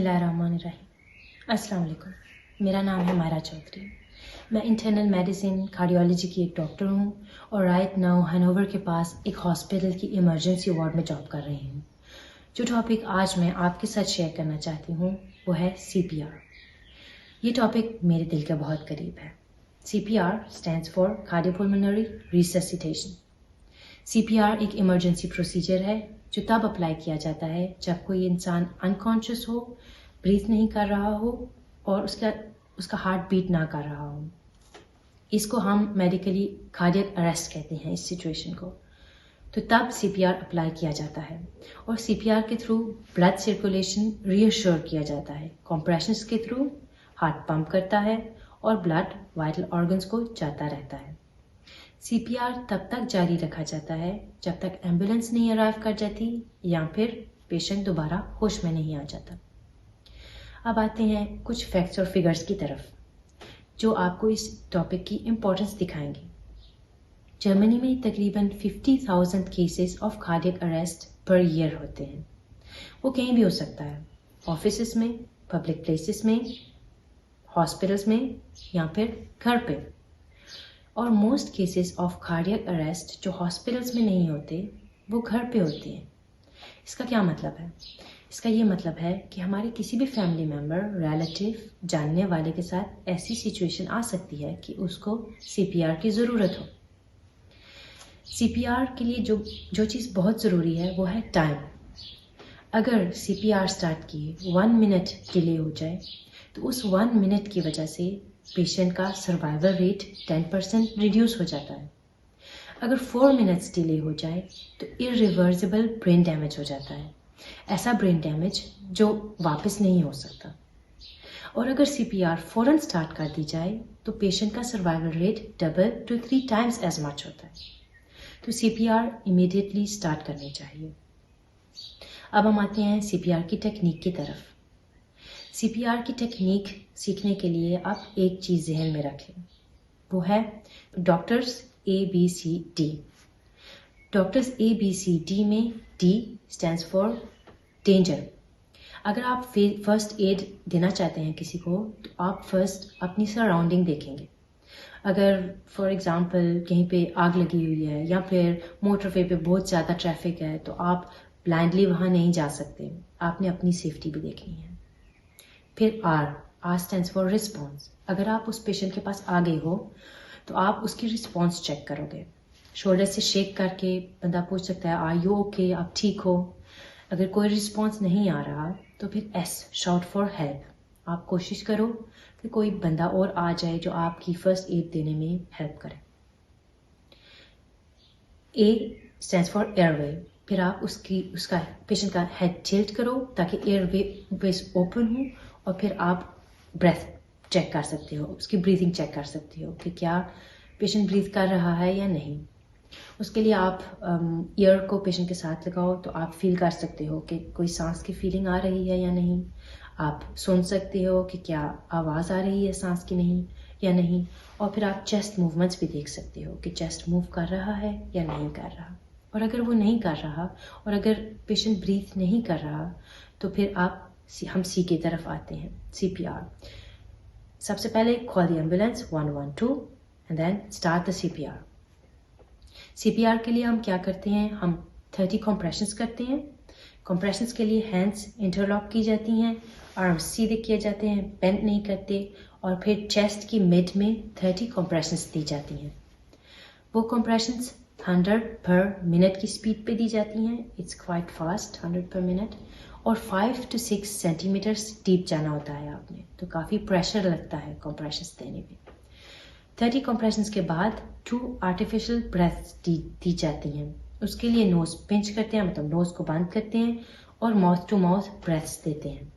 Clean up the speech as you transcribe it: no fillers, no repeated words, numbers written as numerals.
बिस्मिल्लाहिर्रहमानिर्रहीम। अस्सलाम वालेकुम। मेरा नाम है मायरा चौधरी। मैं इंटरनल मेडिसिन कार्डियोलॉजी की एक डॉक्टर हूँ और राइट नाउ हनोवर के पास एक हॉस्पिटल की इमरजेंसी वार्ड में जॉब कर रही हूँ। जो टॉपिक आज मैं आपके साथ शेयर करना चाहती हूँ वो है CPR। ये टॉपिक मेरे दिल के बहुत करीब है। CPR stands for cardiopulmonary resuscitation. CPR एक इमरजेंसी प्रोसीजर है जो तब अप्लाई किया जाता है जब कोई इंसान अनकॉन्शियस हो, ब्रीथ नहीं कर रहा हो और उसका हार्ट बीट ना कर रहा हो। इसको हम मेडिकली कार्डियक अरेस्ट कहते हैं इस सिचुएशन को। तो तब CPR अप्लाई किया जाता है और CPR के थ्रू ब्लड सर्कुलेशन रीअश्योर किया जाता है। कंप्रेशंस के थ्रू हार्ट पंप करता है और ब्लड वाइटल ऑर्गन्स को जाता रहता है। CPR तब तक जारी रखा जाता है जब तक एम्बुलेंस नहीं अराइव कर जाती या फिर पेशेंट दोबारा होश में नहीं आ जाता। अब आते हैं कुछ फैक्ट्स और फिगर्स की तरफ जो आपको इस टॉपिक की इम्पोर्टेंस दिखाएंगे। जर्मनी में तकरीबन 50,000 cases of cardiac arrest per year होते हैं। वो कहीं भी हो सकता है, ऑफिसेस में, पब्लिक प्लेसेस में, हॉस्पिटल्स में या फिर घर पे। और most cases of cardiac arrest जो हॉस्पिटल्स में नहीं होते वो घर पे होते हैं। इसका क्या मतलब है? इसका ये मतलब है कि हमारे किसी भी फैमिली मेम्बर, रिलेटिव, जानने वाले के साथ ऐसी सिचुएशन आ सकती है कि उसको CPR की ज़रूरत हो। CPR के लिए जो चीज़ बहुत ज़रूरी है वो है टाइम। अगर CPR स्टार्ट किए 1 मिनट डिले हो जाए तो उस 1 मिनट की वजह से पेशेंट का सर्वाइवल रेट 10% रिड्यूस हो जाता है। अगर 4 मिनट्स डिले हो जाए तो इरिवर्सिबल ब्रेन डैमेज हो जाता है, ऐसा ब्रेन डैमेज जो वापस नहीं हो सकता। और अगर CPR फौरन स्टार्ट कर दी जाए तो पेशेंट का survival rate 2 to 3 times as much होता है। तो CPR इमीडिएटली स्टार्ट करनी चाहिए। अब हम आते हैं CPR की टेक्निक की तरफ। CPR की टेक्निक सीखने के लिए आप एक चीज़ जहन में रखें, वो है डॉक्टर्स ABCD। डॉक्टर्स ABCD में D स्टैंड्स फॉर डेंजर। अगर आप फर्स्ट एड देना चाहते हैं किसी को तो आप फर्स्ट अपनी सराउंडिंग देखेंगे। अगर फॉर एग्जांपल कहीं पे आग लगी हुई है या फिर मोटरवे पे बहुत ज़्यादा ट्रैफिक है तो आप ब्लाइंडली वहाँ नहीं जा सकते, आपने अपनी सेफ्टी भी देखनी है। फिर R स्टैंड्स फॉर रिस्पॉन्स। अगर आप उस पेशेंट के पास आ गए हो तो आप उसकी रिस्पॉन्स चेक करोगे। शोल्डर से शेक करके बंदा पूछ सकता है आर यू ओके, आप ठीक हो। अगर कोई रिस्पॉन्स नहीं आ रहा तो फिर S शाउट फॉर हेल्प। आप कोशिश करो कि कोई बंदा और आ जाए जो आपकी फर्स्ट एड देने में हेल्प करे। A stands for airway. फिर आप उसका पेशेंट का हेड टिल्ट करो ताकि एयरवे ओपन हो और फिर आप ब्रेथ चेक कर सकते हो, उसकी ब्रीथिंग चेक कर सकते हो कि क्या पेशेंट ब्रीथ कर रहा है या नहीं। उसके लिए आप ईयर को पेशेंट के साथ लगाओ तो आप फील कर सकते हो कि कोई सांस की फीलिंग आ रही है या नहीं। आप सुन सकते हो कि क्या आवाज़ आ रही है सांस की नहीं या नहीं। और फिर आप चेस्ट मूवमेंट्स भी देख सकते हो कि चेस्ट मूव कर रहा है या नहीं कर रहा। और अगर वो नहीं कर रहा और अगर पेशेंट ब्रीथ नहीं कर रहा तो फिर हम C की तरफ आते हैं, CPR। सबसे पहले call the ambulance 112 and then start the CPR। CPR के लिए हम क्या करते हैं, हम 30 कंप्रेशंस करते हैं। कंप्रेशंस के लिए हैंड्स इंटरलॉक की जाती हैं, आर्म्स सीधे किए जाते हैं, बेंड नहीं करते। और फिर चेस्ट की मिड में 30 कंप्रेशंस दी जाती हैं। वो कंप्रेशंस 100 पर मिनट की स्पीड पे दी जाती हैं। इट्स क्वाइट फास्ट, 100 पर मिनट। और 5 to 6 सेंटीमीटर्स डीप जाना होता है आपने, तो काफ़ी प्रेशर लगता है कंप्रेशंस देने में। 30 कंप्रेशंस के बाद 2 आर्टिफिशियल ब्रेथ्स दी जाती हैं। उसके लिए नोज पिंच करते हैं, मतलब नोज को बंद करते हैं और माउथ टू माउथ ब्रेथ्स देते हैं।